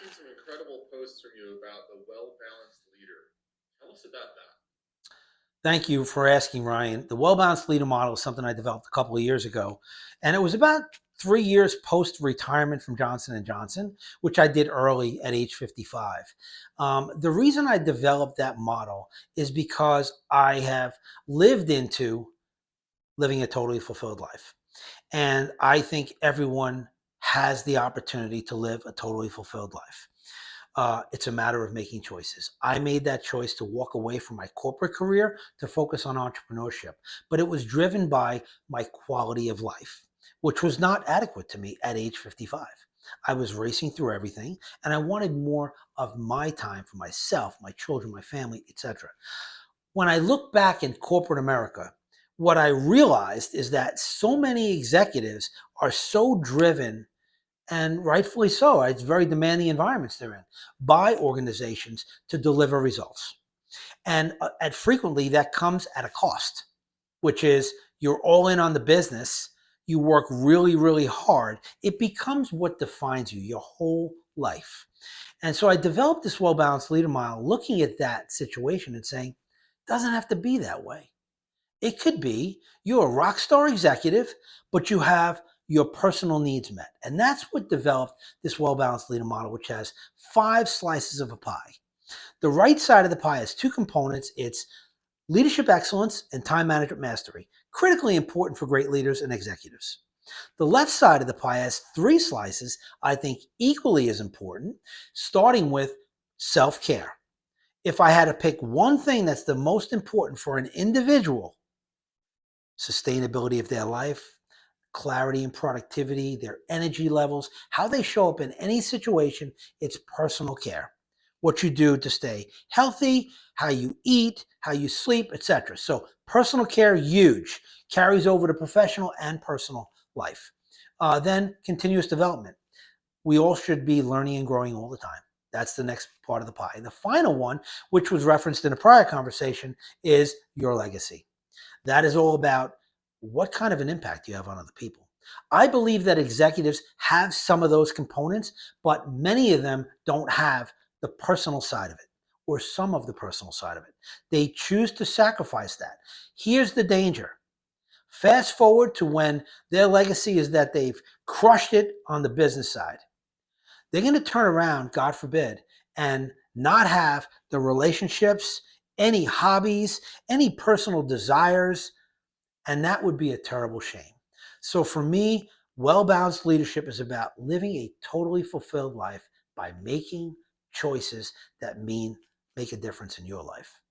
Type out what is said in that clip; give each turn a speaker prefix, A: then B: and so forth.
A: seen some incredible posts from you about the well-balanced leader. Tell us about that.
B: Thank you for asking, Ryan. The well-balanced leader model is something I developed a couple of years ago, and it was about 3 years post-retirement from Johnson and Johnson, which I did early at age 55. The reason I developed that model is because I have lived into living a totally fulfilled life, and I think everyone has the opportunity to live a totally fulfilled life. It's a matter of making choices. I made that choice to walk away from my corporate career to focus on entrepreneurship, but it was driven by my quality of life, which was not adequate to me at age 55. I was racing through everything and I wanted more of my time for myself, my children, my family, etc. When I look back in corporate America, what I realized is that so many executives are so driven, and rightfully so. It's very demanding environments they're in by organizations to deliver results. And at frequently that comes at a cost, which is you're all in on the business. You work really, really hard. It becomes what defines you your whole life. And so I developed this well balanced leader model looking at that situation and saying, it doesn't have to be that way. It could be you're a rock star executive, but you have your personal needs met. And that's what developed this well balanced leader model, which has 5 slices of a pie. The right side of the pie has 2 components. It's leadership excellence and time management mastery, critically important for great leaders and executives. The left side of the pie has 3 slices, I think equally as important, starting with self care. If I had to pick one thing that's the most important for an individual, sustainability of their life, clarity and productivity, their energy levels, how they show up in any situation, it's personal care. What you do to stay healthy, how you eat, how you sleep, etc. So personal care, huge, carries over to professional and personal life. Then continuous development. We all should be learning and growing all the time. That's the next part of the pie. And the final one, which was referenced in a prior conversation, is your legacy. That is all about what kind of an impact you have on other people. I believe that executives have some of those components, but many of them don't have the personal side of it or some of the personal side of it. They choose to sacrifice that. Here's the danger. Fast forward to when their legacy is that they've crushed it on the business side. They're going to turn around, God forbid, and not have the relationships, any hobbies, any personal desires, and that would be a terrible shame. So for me, well balanced leadership is about living a totally fulfilled life by making choices that make a difference in your life.